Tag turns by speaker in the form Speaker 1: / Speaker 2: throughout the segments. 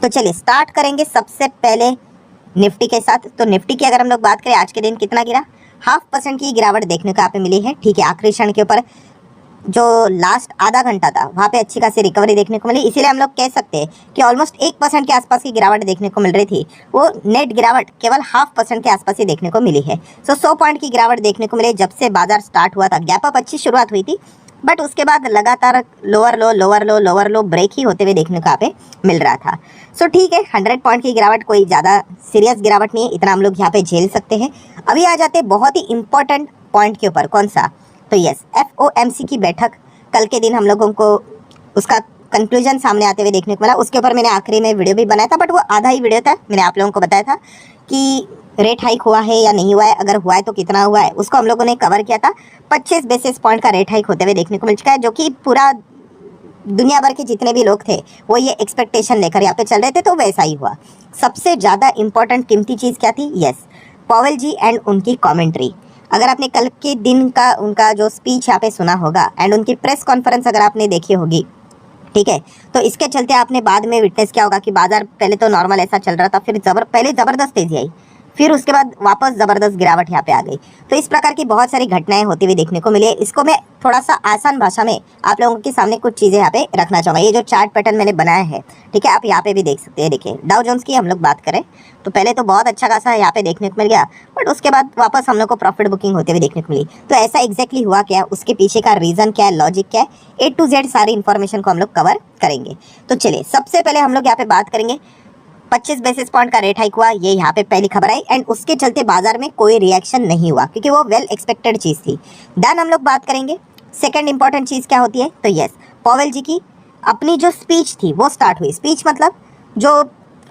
Speaker 1: तो चलिए स्टार्ट करेंगे सबसे पहले निफ्टी के साथ। तो निफ्टी की अगर हम लोग बात करें, आज के दिन कितना गिरा, 0.5% की गिरावट देखने को यहाँ पे मिली है। ठीक है, आखिरी क्षण के ऊपर जो लास्ट आधा घंटा था वहाँ पे अच्छी खासी रिकवरी देखने को मिली, इसीलिए हम लोग कह सकते हैं कि ऑलमोस्ट 1% के आसपास की गिरावट देखने को मिल रही थी। वो नेट गिरावट केवल 0.5% के आसपास ही देखने को मिली है। 100 पॉइंट की गिरावट देखने को मिली जब से बाजार स्टार्ट हुआ था। गैप अप अच्छी शुरुआत हुई थी, बट उसके बाद लगातार lower low lower low lower low break ही होते हुए देखने को यहाँ पे मिल रहा था। सो ठीक है, 100 पॉइंट की गिरावट कोई ज़्यादा सीरियस गिरावट नहीं है, इतना हम लोग यहाँ पे झेल सकते हैं। अभी आ जाते बहुत ही इंपॉर्टेंट पॉइंट के ऊपर। कौन सा? तो यस, FOMC की बैठक कल के दिन हम लोगों को उसका कंक्लूजन सामने आते हुए देखने को मिला। उसके ऊपर मैंने आखिरी में वीडियो भी बनाया था, बट वो आधा ही वीडियो था। मैंने आप लोगों को बताया था कि रेट हाइक हुआ है या नहीं हुआ है, अगर हुआ है तो कितना हुआ है, उसको हम लोगों ने कवर किया था। 25 बेसिस पॉइंट का रेट हाइक होते हुए देखने को मिल चुका है, जो कि पूरा दुनिया भर के जितने भी लोग थे वो ये एक्सपेक्टेशन लेकर यहाँ पे चल रहे थे, तो वैसा ही हुआ। सबसे ज़्यादा इंपॉर्टेंट कीमती चीज़ क्या थी? यस, पॉवेल जी एंड उनकी कॉमेंट्री। अगर आपने कल के दिन का उनका जो स्पीच यहाँ पे सुना होगा एंड उनकी प्रेस कॉन्फ्रेंस अगर आपने देखी होगी, ठीक है, तो इसके चलते आपने बाद में विटनेस किया होगा कि बाजार पहले तो नॉर्मल ऐसा चल रहा था, फिर पहले ज़बरदस्त तेजी आई, फिर उसके बाद वापस ज़बरदस्त गिरावट यहाँ पे आ गई। तो इस प्रकार की बहुत सारी घटनाएं होती हुई देखने को मिली है। इसको मैं थोड़ा सा आसान भाषा में आप लोगों के सामने कुछ चीज़ें यहाँ पे रखना चाहूँगा। ये जो चार्ट पैटर्न मैंने बनाया है, ठीक है, आप यहाँ पे भी देख सकते हैं। देखिए, डाउ जोन्स की हम लोग बात करें तो पहले तो बहुत अच्छा खासा यहाँ पे देखने को मिल गया, बट उसके बाद वापस हम लोग को प्रॉफिट बुकिंग होते हुए देखने को मिली। तो ऐसा एग्जैक्टली हुआ क्या, उसके पीछे का रीज़न क्या है, लॉजिक क्या है, A to Z सारी इन्फॉर्मेशन को हम लोग कवर करेंगे। तो चलिए सबसे पहले हम लोग यहाँ पे बात करेंगे 25 बेसिस पॉइंट का रेट हाइक हुआ, ये यहाँ पे पहली खबर आई एंड उसके चलते बाजार में कोई रिएक्शन नहीं हुआ क्योंकि वो वेल एक्सपेक्टेड चीज़ थी। देन हम लोग बात करेंगे सेकंड इंपॉर्टेंट चीज़ क्या होती है। तो यस, पॉवेल जी की अपनी जो स्पीच थी वो स्टार्ट हुई। स्पीच मतलब जो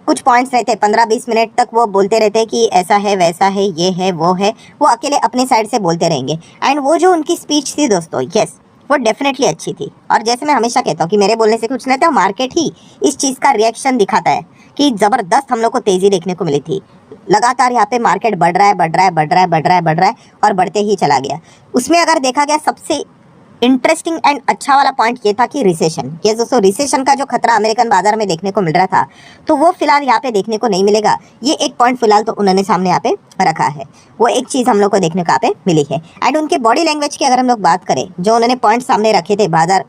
Speaker 1: कुछ पॉइंट्स रहते हैं, 15-20 मिनट तक वो बोलते रहते हैं कि ऐसा है वैसा है ये है वो है, वो अकेले अपने साइड से बोलते रहेंगे। एंड वो जो उनकी स्पीच थी दोस्तों, यस, वो डेफिनेटली अच्छी थी। और जैसे मैं हमेशा कहता हूँ कि मेरे बोलने से कुछ नहीं था, मार्केट ही इस चीज़ का रिएक्शन दिखाता है कि ज़बरदस्त हम लोग को तेज़ी देखने को मिली थी। लगातार यहाँ पे मार्केट बढ़ रहा है बढ़ रहा है बढ़ रहा है बढ़ रहा है बढ़ रहा है और बढ़ते ही चला गया। उसमें अगर देखा गया सबसे इंटरेस्टिंग एंड अच्छा वाला पॉइंट ये था कि रिसेशन, ये दोस्तों रिसेशन का जो खतरा अमेरिकन बाजार में देखने को मिल रहा था, तो वो फिलहाल यहाँ पे देखने को नहीं मिलेगा। ये एक पॉइंट फिलहाल तो उन्होंने सामने यहाँ पे रखा है, वो एक चीज़ हम लोग को देखने को यहाँ पे मिली है। एंड उनके बॉडी लैंग्वेज की अगर हम लोग बात करें, जो उन्होंने पॉइंट सामने रखे थे बाजार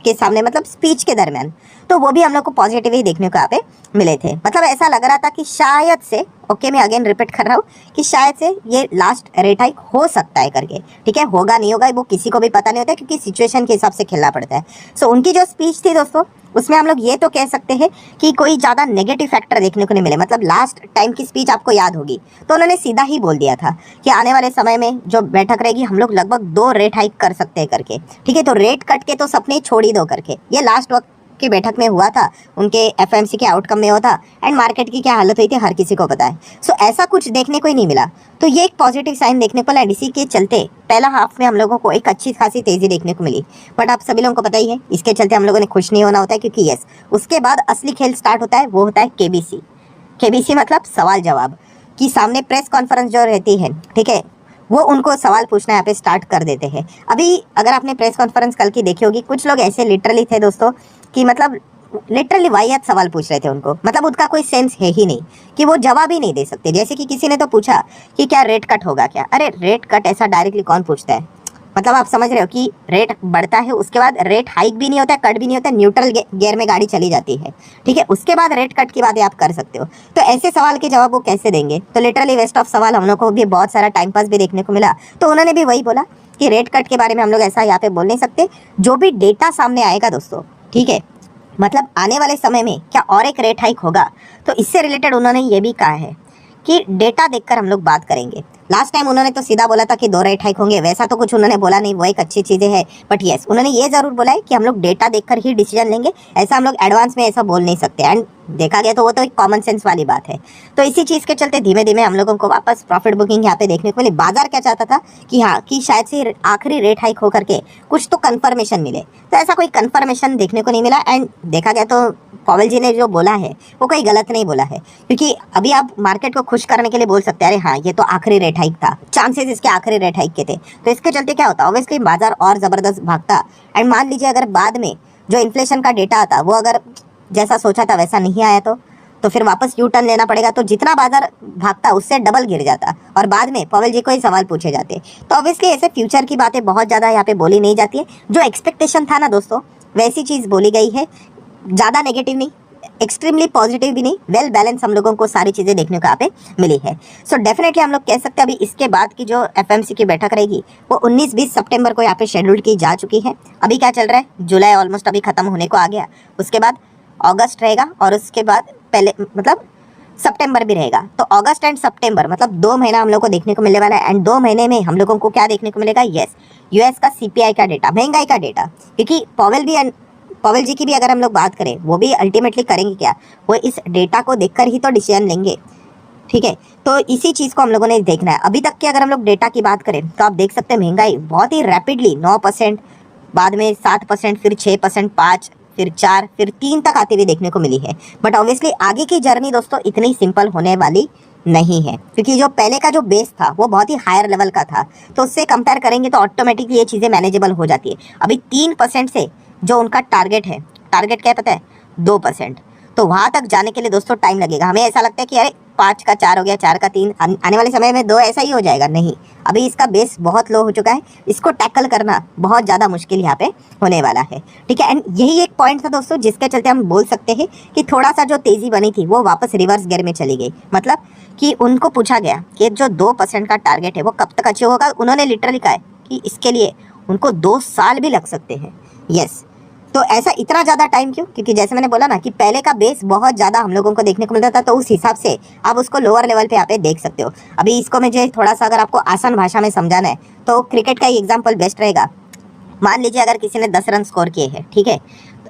Speaker 1: के सामने, मतलब स्पीच के दरमियान, तो वो भी हम लोग को पॉजिटिव ही देखने को यहाँ पे मिले थे। मतलब ऐसा लग रहा था कि शायद से, ओके मैं अगेन रिपीट कर रहा हूँ कि शायद से ये लास्ट रेट हाइक हो सकता है करके। ठीक है, होगा नहीं होगा वो किसी को भी पता नहीं होता क्योंकि सिचुएशन के हिसाब से खेलना पड़ता है। सो उनकी जो स्पीच थी दोस्तों, उसमें हम लोग ये तो कह सकते हैं कि कोई ज़्यादा नेगेटिव फैक्टर देखने को नहीं मिले। मतलब लास्ट टाइम की स्पीच आपको याद होगी तो उन्होंने सीधा ही बोल दिया था कि आने वाले समय में जो बैठक रहेगी हम लोग लगभग 2 रेट हाइक कर सकते हैं करके। ठीक है, तो रेट कट के तो सपने छोड़ ही दो करके। ये लास्ट वक्त की बैठक में हुआ था, उनके FOMC के आउटकम में हुआ था एंड मार्केट की क्या हालत हुई थी हर किसी को पता है। सो ऐसा कुछ देखने को ही नहीं मिला, तो ये एक पॉजिटिव साइन देखने को मिला। इसी के चलते पहला हाफ में हम लोगों को एक अच्छी खासी तेजी देखने को मिली। बट आप सभी लोगों को पता ही है, इसके चलते हम लोगों ने खुश नहीं होना होता है क्योंकि यस, उसके बाद असली खेल स्टार्ट होता है, वो होता है KBC मतलब सवाल जवाब की सामने प्रेस कॉन्फ्रेंस जो रहती है, ठीक है, वो उनको सवाल पूछना यहाँ पे स्टार्ट कर देते हैं। अभी अगर आपने प्रेस कॉन्फ्रेंस कल की देखी होगी, कुछ लोग ऐसे लिटरली थे दोस्तों कि मतलब लिटरली वाहियात सवाल पूछ रहे थे उनको, मतलब उसका कोई सेंस है ही नहीं कि वो जवाब ही नहीं दे सकते। जैसे कि किसी ने तो पूछा कि क्या रेट कट होगा क्या। अरे रेट कट ऐसा डायरेक्टली कौन पूछता है? मतलब आप समझ रहे हो कि रेट बढ़ता है, उसके बाद रेट हाइक भी नहीं होता है, कट भी नहीं होता है, न्यूट्रल गियर में गाड़ी चली जाती है। ठीक है, उसके बाद रेट कट की बातें आप कर सकते हो। तो ऐसे सवाल के जवाब वो कैसे देंगे? तो लिटरली वेस्ट ऑफ सवाल। हम लोग को भी बहुत सारा टाइम पास भी देखने को मिला। तो उन्होंने भी वही बोला कि रेट कट के बारे में हम लोग ऐसा यहाँ पे बोल नहीं सकते। जो भी डेटा सामने आएगा दोस्तों, ठीक है, मतलब आने वाले समय में क्या और एक रेट हाइक होगा, तो इससे रिलेटेड उन्होंने ये भी कहा है कि डेटा देखकर हम लोग बात करेंगे। लास्ट टाइम उन्होंने तो सीधा बोला था कि 2 रेट हाइक होंगे, वैसा तो कुछ उन्होंने बोला नहीं, वो एक अच्छी चीज़ें है। बट यस, उन्होंने ये ज़रूर बोला है कि हम लोग डेटा देखकर ही डिसीजन लेंगे, ऐसा हम लोग एडवांस में ऐसा बोल नहीं सकते। एंड देखा गया तो वो तो एक कॉमन सेंस वाली बात है। तो इसी चीज़ के चलते धीमे धीमे हम लोगों को वापस प्रॉफिट बुकिंग यहाँ पे देखने को मिली। बाजार क्या चाहता था कि हाँ, कि शायद से आखिरी रेट हाइक होकर के कुछ तो कन्फर्मेशन मिले, तो ऐसा कोई कन्फर्मेशन देखने को नहीं मिला। एंड देखा गया तो पॉवेल जी ने जो बोला है वो कोई गलत नहीं बोला है, क्योंकि अभी आप मार्केट को खुश करने के लिए बोल सकते हैं अरे हाँ ये तो आखिरी रेट हाइक था, चांसेस इसके आखिरी रेट हाइक के थे। तो इसके चलते क्या होता, ऑब्वियसली बाजार और ज़बरदस्त भागता। एंड मान लीजिए अगर बाद में जो इन्फ्लेशन का डेटा आता वो अगर जैसा सोचा था वैसा नहीं आया तो फिर वापस यू टर्न लेना पड़ेगा। तो जितना बाजार भागता उससे डबल गिर जाता और बाद में पॉवेल जी को ही सवाल पूछे जाते। तो ऑब्वियसली ऐसे फ्यूचर की बातें बहुत ज़्यादा यहाँ पे बोली नहीं जाती है। जो एक्सपेक्टेशन था ना दोस्तों, वैसी चीज़ बोली गई है। ज़्यादा नेगेटिव नहीं, एक्सट्रीमली पॉजिटिव भी नहीं, वेल बैलेंस हम लोगों को सारी चीज़ें देखने को यहाँ पे मिली है। सो डेफिनेटली हम लोग कह सकते हैं अभी इसके बाद की जो एफएमसी की बैठक रहेगी वो 19-20 सितंबर को यहाँ पे शेड्यूल की जा चुकी है। अभी क्या चल रहा है, जुलाई ऑलमोस्ट अभी खत्म होने को आ गया, उसके बाद अगस्त रहेगा और उसके बाद पहले मतलब सितंबर भी रहेगा। तो अगस्त एंड सितंबर मतलब 2 महीना हम लोग को देखने को मिलने वाला है। एंड 2 महीने में हम लोगों को क्या देखने को मिलेगा, यस, यूएस का सीपीआई का डेटा, महंगाई का डेटा। क्योंकि पॉवेल जी की भी अगर हम लोग बात करें, वो भी अल्टीमेटली करेंगे क्या, वो इस डेटा को देखकर ही तो डिसीजन लेंगे। ठीक है, तो इसी चीज़ को हम लोगों ने देखना है। अभी तक के अगर हम लोग डेटा की बात करें तो आप देख सकते हैं महंगाई बहुत ही रैपिडली 9%, बाद में 7%, फिर 6%, 5, फिर 4, फिर 3 तक आती हुई देखने को मिली है। बट ऑब्वियसली आगे की जर्नी दोस्तों इतनी सिंपल होने वाली नहीं है, क्योंकि जो पहले का जो बेस था वो बहुत ही हायर लेवल का था। तो उससे कंपेयर करेंगे तो ऑटोमेटिकली ये चीज़ें मैनेजेबल हो जाती है। अभी 3% से जो उनका टारगेट है, टारगेट क्या है पता है, 2%। तो वहाँ तक जाने के लिए दोस्तों टाइम लगेगा। हमें ऐसा लगता है कि अरे 5 का 4 हो गया, 4 का 3, आने वाले समय में 2 ऐसा ही हो जाएगा। नहीं, अभी इसका बेस बहुत लो हो चुका है, इसको टैकल करना बहुत ज़्यादा मुश्किल यहाँ पे होने वाला है। ठीक है, एंड यही एक पॉइंट था दोस्तों जिसके चलते हम बोल सकते हैं कि थोड़ा सा जो तेज़ी बनी थी वो वापस रिवर्स गियर में चली गई। मतलब कि उनको पूछा गया कि जो 2% का टारगेट है वो कब तक अचीव होगा। उन्होंने लिटरली कहा है कि इसके लिए उनको 2 साल भी लग सकते हैं। यस, तो ऐसा इतना ज़्यादा टाइम क्यों, क्योंकि जैसे मैंने बोला ना कि पहले का बेस बहुत ज़्यादा हम लोगों को देखने को मिलता था। तो उस हिसाब से आप उसको लोअर लेवल पे यहाँ पे देख सकते हो। अभी इसको मुझे थोड़ा सा अगर आपको आसान भाषा में समझाना है तो क्रिकेट का ही एग्जाम्पल बेस्ट रहेगा। मान लीजिए अगर किसी ने 10 रन स्कोर किए हैं, ठीक है,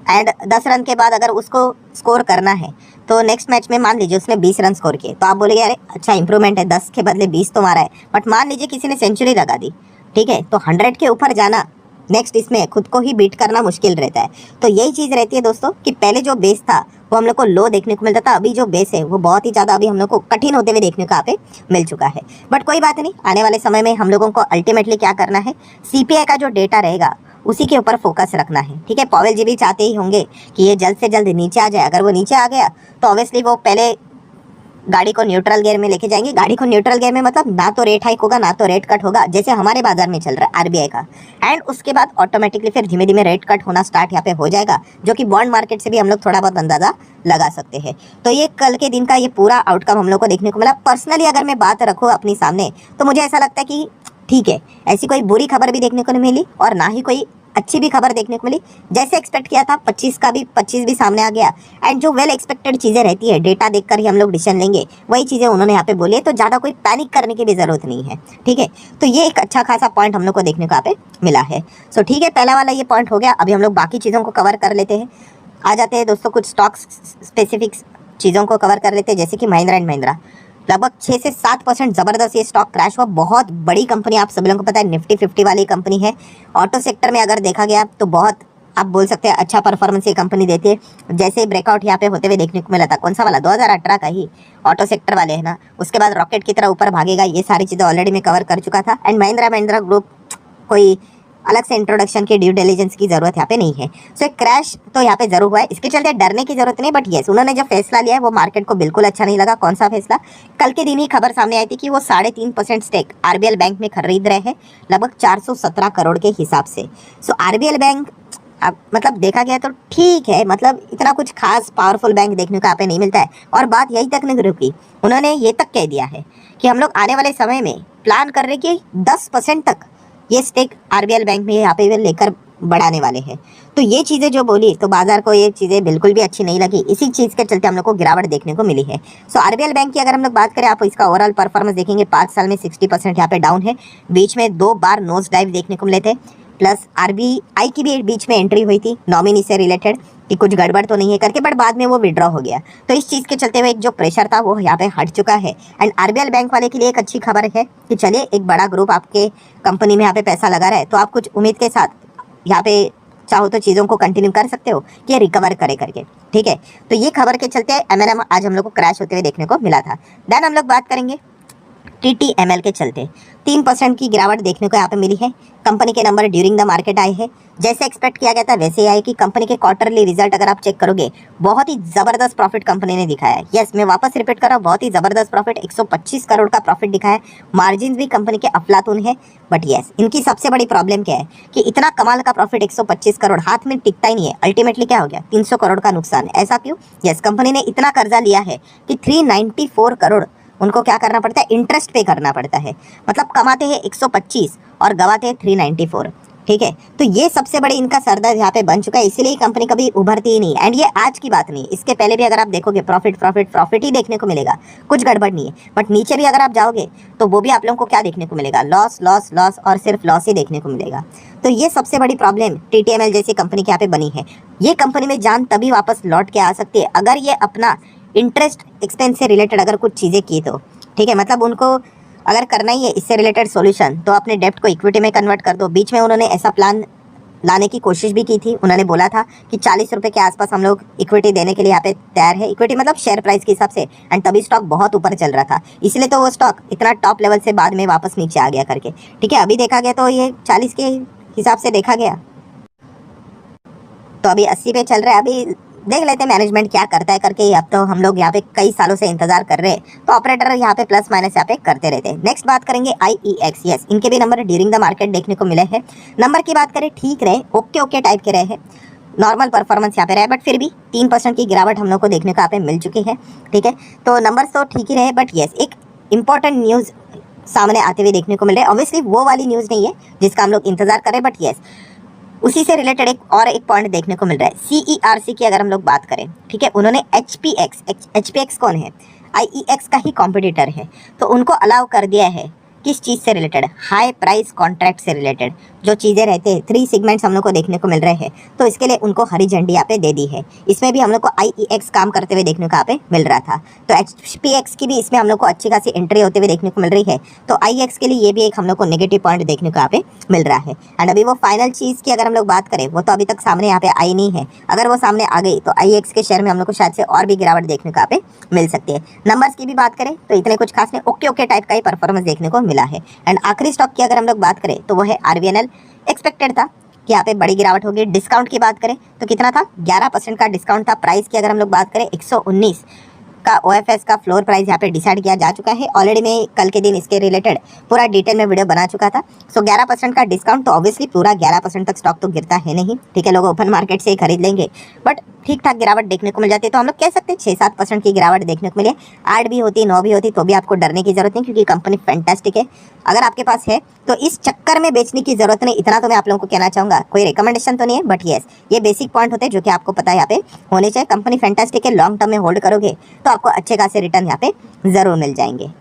Speaker 1: एंड 10 रन के बाद अगर उसको स्कोर करना है तो नेक्स्ट मैच में मान लीजिए उसने 20 रन स्कोर किए, तो आप बोलेंगे अरे अच्छा इंप्रूवमेंट है, 10 के बदले 20 तो मारा है। बट मान लीजिए किसी ने सेंचुरी लगा दी, ठीक है, तो 100 के ऊपर जाना नेक्स्ट इसमें खुद को ही बीट करना मुश्किल रहता है। तो यही चीज़ रहती है दोस्तों कि पहले जो बेस था वो हम लोग को लो देखने को मिलता था, अभी जो बेस है वो बहुत ही ज़्यादा अभी हम लोग को कठिन होते हुए देखने को यहाँ पे मिल चुका है। बट कोई बात नहीं, आने वाले समय में हम लोगों को अल्टीमेटली क्या करना है, सीपीआई का जो डेटा रहेगा उसी के ऊपर फोकस रखना है। ठीक है, पॉवेल जी भी चाहते ही होंगे कि ये जल्द से जल्द नीचे आ जाए। अगर वो नीचे आ गया तो ऑब्वियसली वो पहले गाड़ी को न्यूट्रल गियर में लेके जाएंगे। गाड़ी को न्यूट्रल गियर में मतलब ना तो रेट हाइक होगा ना तो रेट कट होगा, जैसे हमारे बाजार में चल रहा है आरबीआई का। एंड उसके बाद ऑटोमेटिकली फिर धीमे धीमे रेट कट होना स्टार्ट यहाँ पे हो जाएगा, जो कि बॉन्ड मार्केट से भी हम लोग थोड़ा बहुत अंदाजा लगा सकते हैं। तो ये कल के दिन का ये पूरा आउटकम हम लोग को देखने को मिला। पर्सनली अगर मैं बात रखूँ अपनी सामने तो मुझे ऐसा लगता है कि ठीक है, ऐसी कोई बुरी खबर भी देखने को नहीं मिली और ना ही कोई अच्छी भी खबर देखने को मिली। जैसे एक्सपेक्ट किया था 25 भी सामने आ गया। एंड जो वेल एक्सपेक्टेड चीज़ें रहती है, डेटा देखकर ही हम लोग डिसीजन लेंगे, वही चीज़ें उन्होंने यहाँ पे बोली है। तो ज़्यादा कोई पैनिक करने की भी ज़रूरत नहीं है। ठीक है, तो ये एक अच्छा खासा पॉइंट हम लोग को देखने को यहाँ पे मिला है। सो ठीक है, पहला वाला ये पॉइंट हो गया। अभी हम लोग बाकी चीज़ों को कवर कर लेते हैं। आ जाते हैं दोस्तों कुछ स्टॉक्स स्पेसिफिक चीज़ों को कवर कर लेते हैं, जैसे कि महिंद्रा एंड महिंद्रा। लगभग 6 से 7% ज़बरदस्त ये स्टॉक क्रैश हुआ। बहुत बड़ी कंपनी, आप सभी लोगों को पता है, निफ्टी 50 वाली कंपनी है। ऑटो सेक्टर में अगर देखा गया तो बहुत आप बोल सकते हैं अच्छा परफॉर्मेंस ये कंपनी देती है। जैसे ब्रेकआउट यहाँ पे होते हुए देखने को मिला था, कौन सा वाला, 2018 का ही ऑटो सेक्टर वाले है ना, उसके बाद रॉकेट की तरह ऊपर भागेगा। ये सारी चीज़ें ऑलरेडी मैं कवर कर चुका था। एंड महिंद्रा ग्रुप कोई अलग से इंट्रोडक्शन की ड्यू डिलिजेंस की जरूरत यहाँ पे नहीं है। सो एक क्रैश तो यहाँ पे जरूर हुआ है, इसके चलते डरने की जरूरत नहीं। बट येस, उन्होंने जो फैसला लिया है वो मार्केट को बिल्कुल अच्छा नहीं लगा। कौन सा फैसला, कल के दिन ही खबर सामने आई थी कि वो 3.5% स्टेक आरबीएल बैंक में खरीद रहे हैं, लगभग 417 करोड़ के हिसाब से। सो आरबीएल बैंक अब मतलब देखा गया तो ठीक है, मतलब इतना कुछ खास पावरफुल बैंक देखने को यहाँ पे नहीं मिलता है। और बात यही तक नहीं रुकी, उन्होंने ये तक कह दिया है कि हम लोग आने वाले समय में प्लान कर रहे कि 10% तक ये स्टेक आरबीएल बैंक में यहाँ पे लेकर बढ़ाने वाले हैं। तो ये चीज़ें जो बोली तो बाजार को ये चीज़ें बिल्कुल भी अच्छी नहीं लगी। इसी चीज़ के चलते हम लोग को गिरावट देखने को मिली है। सो आरबीएल बैंक की अगर हम लोग बात करें, आप इसका ओवरऑल परफॉर्मेंस देखेंगे 5 साल में 60% यहाँ पे डाउन है। बीच में 2 बार नोज डाइव देखने को मिले थे। प्लस आरबीआई की भी बीच में एंट्री हुई थी नॉमिनी से रिलेटेड कि कुछ गड़बड़ तो नहीं है करके, बट बाद में वो विड्रॉ हो गया। तो इस चीज़ के चलते हुए जो प्रेशर था वो यहाँ पे हट चुका है। एंड आरबीएल बैंक वाले के लिए एक अच्छी खबर है कि चलिए एक बड़ा ग्रुप आपके कंपनी में यहाँ पे पैसा लगा रहा है, तो आप कुछ उम्मीद के साथ यहाँ पे चाहो तो चीज़ों को कंटिन्यू कर सकते हो कि रिकवर करे करके। ठीक है, तो ये खबर के चलते एमएनएम आज हम लोग को क्रैश होते हुए देखने को मिला था। देन हम लोग बात करेंगे TTML के चलते 3% की गिरावट देखने को यहाँ पे मिली है। कंपनी के नंबर ड्यूरिंग द मार्केट आए हैं, जैसे एक्सपेक्ट किया गया था वैसे ही आए कि कंपनी के क्वार्टरली रिजल्ट अगर आप चेक करोगे बहुत ही जबरदस्त प्रॉफिट कंपनी ने दिखाया है। यस, मैं वापस रिपीट कर रहा हूँ, बहुत ही जबरदस्त प्रॉफिट, 125 करोड़ का प्रॉफिट दिखाया है। मार्जिन भी कंपनी के अफलातून है। बट यस, इनकी सबसे बड़ी प्रॉब्लम क्या है कि इतना कमाल का प्रॉफिट 125 करोड़ हाथ में टिकता ही नहीं है। अल्टीमेटली क्या हो गया, 300 करोड़ का नुकसान। ऐसा क्यों? यस, कंपनी ने इतना कर्जा लिया है कि 394 करोड़ उनको क्या करना पड़ता है, इंटरेस्ट पे करना पड़ता है। मतलब कमाते हैं 125 और गवाते हैं 394। ठीक है, तो ये सबसे बड़े इनका सरदर्द यहाँ पे बन चुका है, इसीलिए कंपनी कभी उभरती ही नहीं। एंड ये आज की बात नहीं, इसके पहले भी अगर आप देखोगे प्रॉफिट प्रॉफिट प्रॉफिट ही देखने को मिलेगा, कुछ गड़बड़ नहीं है। बट नीचे भी अगर आप जाओगे तो वो भी आप लोगों को क्या देखने को मिलेगा, लॉस लॉस लॉस और सिर्फ लॉस ही देखने को मिलेगा। तो ये सबसे बड़ी प्रॉब्लम TTML जैसी कंपनी के यहाँ पे बनी है। ये कंपनी में जान तभी वापस लौट के आ सकती है अगर ये अपना इंटरेस्ट एक्सपेंस से रिलेटेड अगर कुछ चीज़ें की तो। ठीक है, मतलब उनको अगर करना ही है इससे रिलेटेड सॉल्यूशन तो अपने डेप्ट को इक्विटी में कन्वर्ट कर दो। बीच में उन्होंने ऐसा प्लान लाने की कोशिश भी की थी। उन्होंने बोला था कि 40 रुपये के आसपास हम लोग इक्विटी देने के लिए यहाँ पे तैयार है। इक्विटी मतलब शेयर प्राइस के हिसाब से। एंड तभी स्टॉक बहुत ऊपर चल रहा था, इसलिए तो वो स्टॉक इतना टॉप लेवल से बाद में वापस नीचे आ गया करके। ठीक है, अभी देखा गया तो ये 40 के हिसाब से देखा गया तो अभी 80 पे चल रहा है। अभी देख लेते हैं मैनेजमेंट क्या करता है करके। अब तो हम लोग यहाँ पे कई सालों से इंतजार कर रहे हैं, तो ऑपरेटर यहाँ पे प्लस माइनस यहाँ पे करते रहते हैं। नेक्स्ट बात करेंगे IEX। यस, इनके भी नंबर ड्यूरिंग द मार्केट देखने को मिले हैं। नंबर की बात करें ठीक रहे, ओके ओके टाइप के रहे हैं, नॉर्मल परफॉर्मेंस यहाँ पे रहे, बट फिर भी 3% की गिरावट हम लोग को देखने को यहाँ पे मिल चुकी है। ठीक है, तो नंबर्स तो ठीक ही रहे, बट यस एक इंपॉर्टेंट न्यूज़ सामने आते हुए देखने को मिल रहा है। ऑब्वियसली वो वाली न्यूज़ नहीं है जिसका हम लोग इंतजार करें, बट यस उसी से रिलेटेड एक पॉइंट देखने को मिल रहा है। CERC की अगर हम लोग बात करें, ठीक है, उन्होंने HPX कौन है, IEX का ही कॉम्पिटिटर है, तो उनको अलाउ कर दिया है किस चीज़ से रिलेटेड, हाई प्राइस कॉन्ट्रैक्ट से रिलेटेड जो चीज़ें रहते हैं। 3 सेगमेंट्स हम लोग को देखने को मिल रहे हैं, तो इसके लिए उनको हरी झंडी यहाँ पे दे दी है। इसमें भी हम लोग को IEX काम करते हुए देखने को यहाँ पे मिल रहा था, तो HPX की भी इसमें हम लोग को अच्छी खासी एंट्री होते हुए देखने को मिल रही है। तो IEX के लिए ये भी एक हम लोग को नेगेटिव पॉइंट देखने को यहाँ पे मिल रहा है। एंड अभी वो फाइनल चीज़ की अगर हम लोग बात करें, वो तो अभी तक सामने यहाँ पे आई नहीं है। अगर वो सामने आ गई तो IEX के शेयर में हम लोग को शायद से और भी गिरावट देखने को यहाँ पे मिल सकती है। नंबर्स की भी बात करें तो इतने कुछ खास नहीं, ओके ओके टाइप का ही परफॉर्मेंस देखने को मिला है। एंड आखिरी स्टॉक की अगर हम लोग बात करें तो वो है RVNL। एक्सपेक्टेड था कि यहाँ पे बड़ी गिरावट होगी। डिस्काउंट की बात करें तो कितना था, 11% का डिस्काउंट था। प्राइस की अगर हम लोग बात करें 119 का OFS का फ्लोर प्राइस यहाँ पे डिसाइड किया जा चुका है। ऑलरेडी मैं कल के दिन इसके रिलेटेड पूरा डिटेल में वीडियो बना चुका था। सो 11% का डिस्काउंट, तो ऑब्वियसली पूरा 11% तक स्टॉक तो गिरता है नहीं। ठीक है, लोग ओपन मार्केट से ही खरीद लेंगे, बट ठीक ठाक गिरावट देखने को मिल जाती है। तो हम लोग कह सकते हैं 6-7% की गिरावट देखने को मिले। 8 भी होती, 9 भी होती तो भी आपको डरने की जरूरत नहीं, क्योंकि कंपनी फैंटास्टिक है। अगर आपके पास है तो इस चक्कर में बेचने की जरूरत नहीं, इतना तो मैं आप लोगों को कहना चाहूँगा। कोई रिकमेंडेशन तो नहीं है, बट येस ये बेसिक पॉइंट होते हैं जो कि आपको पता है यहाँ पे होने चाहिए। कंपनी फैंटास्टिक है, लॉन्ग टर्म में होल्ड करोगे तो आपको अच्छे खासे रिटर्न यहाँ पे जरूर मिल जाएंगे।